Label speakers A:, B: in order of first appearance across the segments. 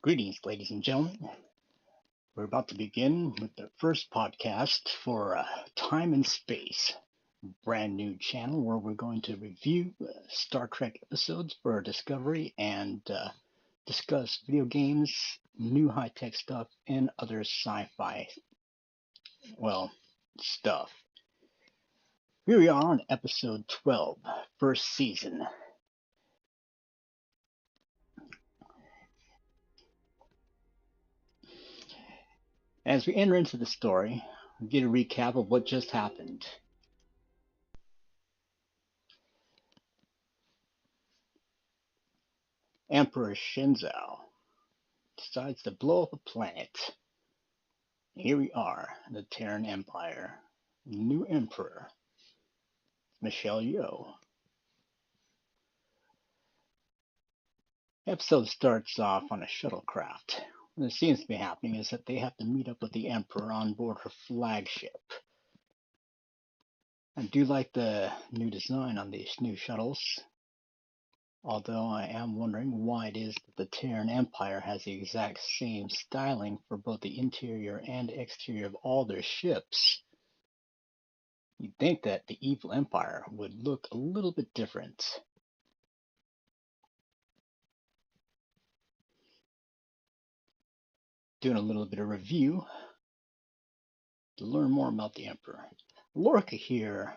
A: Greetings, ladies and gentlemen. We're about to begin with the first podcast for Time and Space, a brand new channel where we're going to review Star Trek episodes for Discovery and discuss video games, new high tech stuff, and other sci fi, well, stuff. Here we are on episode 12, first season. As we enter into the story, we get a recap of what just happened. Emperor Shenzhou decides to blow up a planet. Here we are, the Terran Empire. New emperor, Michelle Yeoh. Episode starts off on a shuttlecraft. What seems to be happening is that they have to meet up with the emperor on board her flagship. I do like the new design on these new shuttles, although I am wondering why it is that the Terran Empire has the exact same styling for both the interior and exterior of all their ships. You'd think that the evil empire would look a little bit different. Doing a little bit of review to learn more about the emperor. Lorca here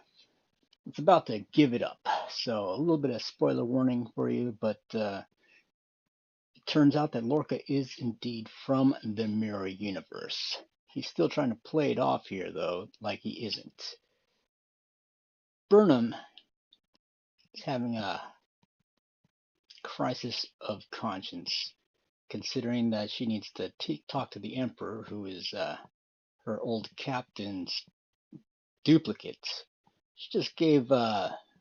A: is about to give it up, so a little bit of spoiler warning for you, but it turns out that Lorca is indeed from the Mirror Universe. He's still trying to play it off here, though, like he isn't. Burnham is having a crisis of conscience, considering that she needs to talk to the Emperor, who is her old captain's duplicate. She just gave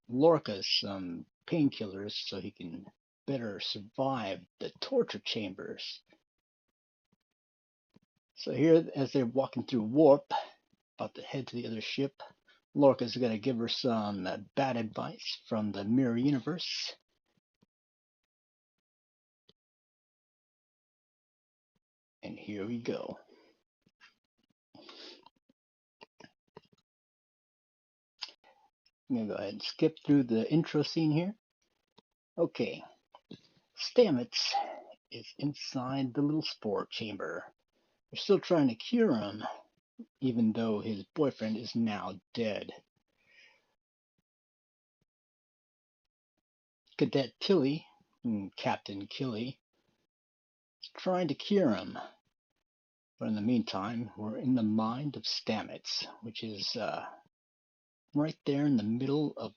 A: Lorca some painkillers so he can better survive the torture chambers. So here, as they're walking through warp, about to head to the other ship, Lorca's going to give her some bad advice from the Mirror Universe. And here we go. I'm going to go ahead and skip through the intro scene here. Okay, Stamets is inside the little spore chamber. They're still trying to cure him, even though his boyfriend is now dead. Cadet Tilly, Captain Killy, is trying to cure him. But in the meantime, we're in the mind of Stamets, which is right there in the middle of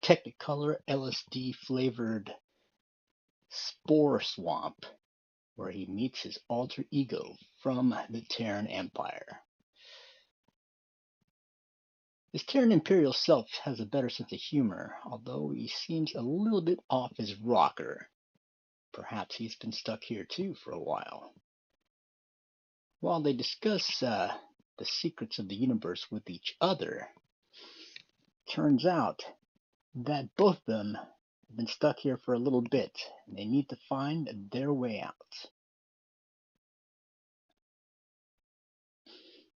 A: Technicolor LSD flavored spore swamp, where he meets his alter ego from the Terran Empire. His Terran Imperial self has a better sense of humor, although he seems a little bit off his rocker. Perhaps he's been stuck here too for a while. While they discuss the secrets of the universe with each other, turns out that both of them have been stuck here for a little bit, and they need to find their way out.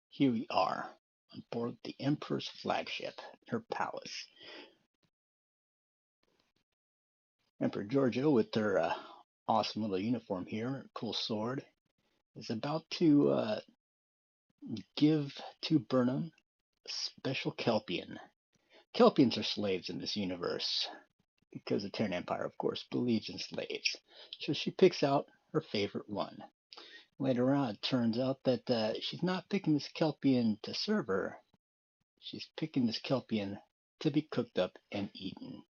A: Here we are, on board the Emperor's flagship, her palace. Emperor Giorgio, with her awesome little uniform here, her cool sword, is about to give to Burnham a special Kelpian. Kelpians are slaves in this universe, because the Terran Empire, of course, believes in slaves. So she picks out her favorite one. Later on, it turns out that she's not picking this Kelpian to serve her. She's picking this Kelpian to be cooked up and eaten.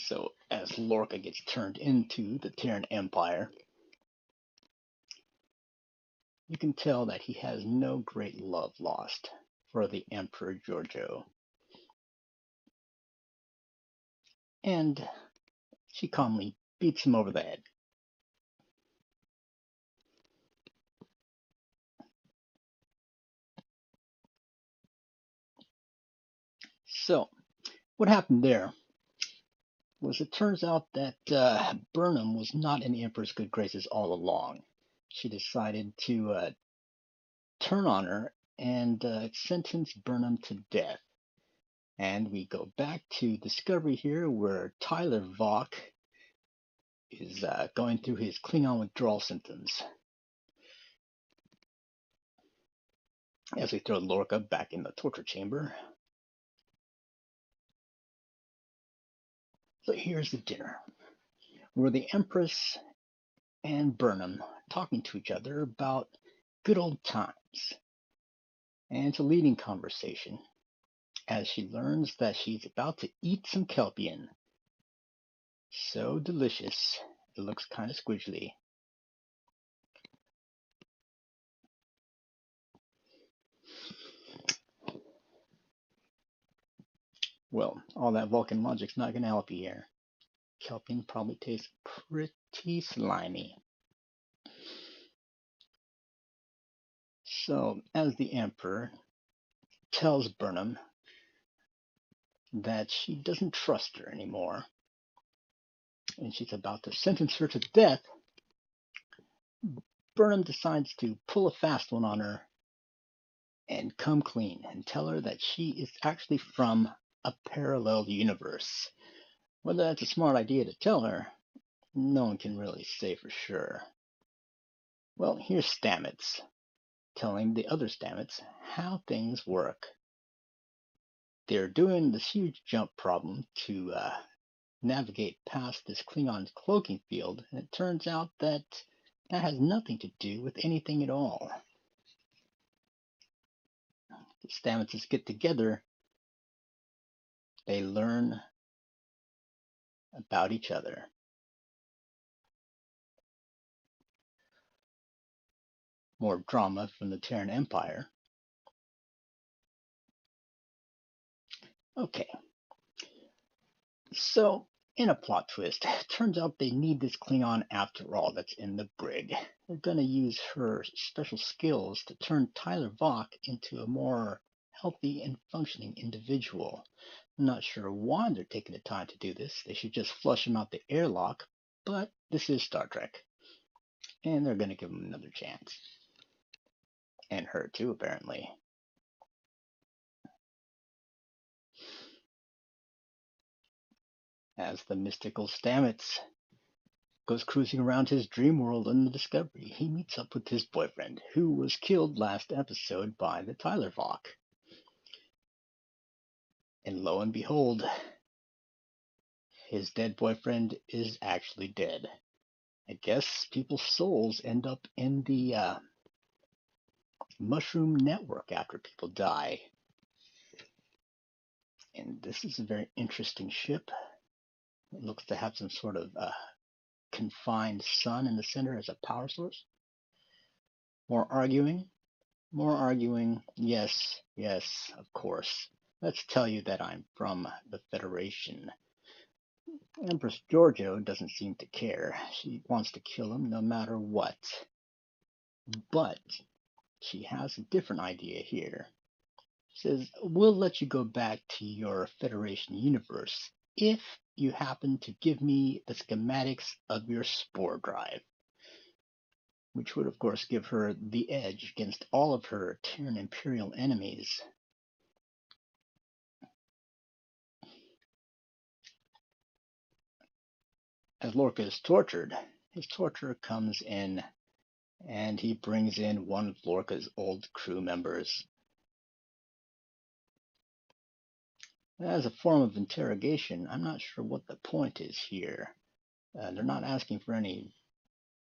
A: So as Lorca gets turned into the Terran Empire, you can tell that he has no great love lost for the Emperor Giorgio. And she calmly beats him over the head. So, what happened there was it turns out that Burnham was not in the Emperor's good graces all along. She decided to turn on her and sentence Burnham to death. And we go back to Discovery here, where Tyler Vok is going through his Klingon withdrawal symptoms. As we throw Lorca back in the torture chamber. So here's the dinner, where the Empress and Burnham talking to each other about good old times. And it's a leading conversation, as she learns that she's about to eat some Kelpian. So delicious, it looks kind of squidgely. Well, all that Vulcan logic's not going to help you here. Kelpian probably tastes pretty slimy. So, as the Emperor tells Burnham that she doesn't trust her anymore, and she's about to sentence her to death, Burnham decides to pull a fast one on her and come clean and tell her that she is actually from a parallel universe. Whether that's a smart idea to tell her, no one can really say for sure. Well, here's Stamets telling the other Stamets how things work. They're doing this huge jump problem to navigate past this Klingon cloaking field, and it turns out that that has nothing to do with anything at all. The Stametses get together, they learn about each other. More drama from the Terran Empire. Okay, so in a plot twist, it turns out they need this Klingon after all that's in the brig. They're going to use her special skills to turn Tyler Vok into a more healthy and functioning individual. I'm not sure why they're taking the time to do this. They should just flush him out the airlock, but this is Star Trek. And they're going to give him another chance. And her too, apparently. As the mystical Stamets goes cruising around his dream world in the Discovery, he meets up with his boyfriend, who was killed last episode by the Tyler Vok. And lo and behold, his dead boyfriend is actually dead. I guess people's souls end up in the mushroom network after people die. And this is a very interesting ship. It looks to have some sort of confined sun in the center as a power source. More arguing. More arguing. Yes, yes, of course. Let's tell you that I'm from the Federation. Empress Georgiou doesn't seem to care. She wants to kill him no matter what. But she has a different idea here. She says, we'll let you go back to your Federation universe if you happen to give me the schematics of your spore drive. Which would, of course, give her the edge against all of her Terran Imperial enemies. As Lorca is tortured, his torturer comes in and he brings in one of Lorca's old crew members. As a form of interrogation, I'm not sure what the point is here. They're not asking for any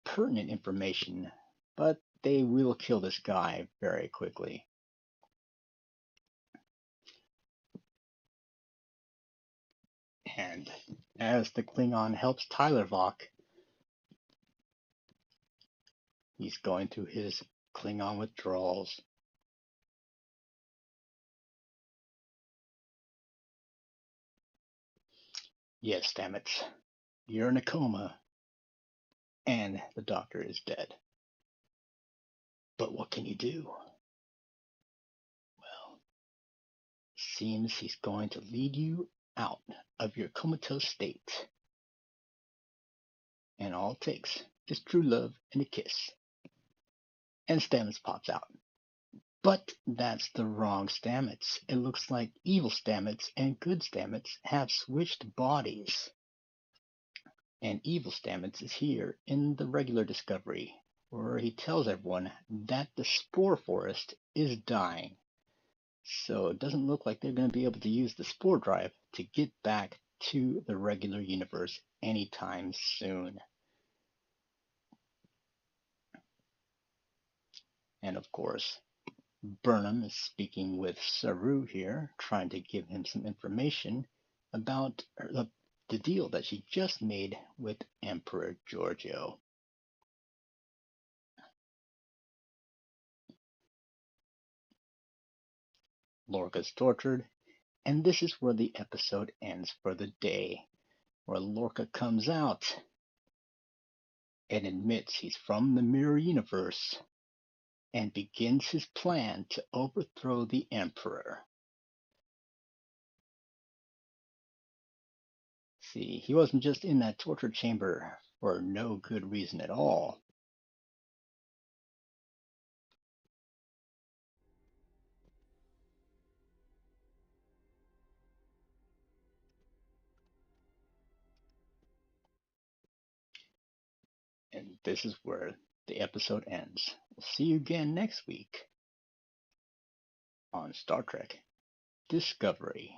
A: pertinent information, but they will kill this guy very quickly. And as the Klingon helps Tyler Vok, he's going through his Klingon withdrawals. Yes, Stamets, you're in a coma, and the doctor is dead. But what can you do? Well, seems he's going to lead you out of your comatose state and all it takes is true love and a kiss. And Stamets pops out. But that's the wrong Stamets. It looks like evil Stamets and good Stamets have switched bodies. And evil Stamets is here in the regular Discovery, where he tells everyone that the Spore Forest is dying. So it doesn't look like they're going to be able to use the Spore Drive to get back to the regular universe anytime soon. And of course, Burnham is speaking with Saru here, trying to give him some information about the deal that she just made with Emperor Giorgio. Lorca's tortured, and this is where the episode ends for the day, where Lorca comes out and admits he's from the Mirror Universe and begins his plan to overthrow the Emperor. See, he wasn't just in that torture chamber for no good reason at all. And this is where the episode ends. We'll see you again next week on Star Trek Discovery.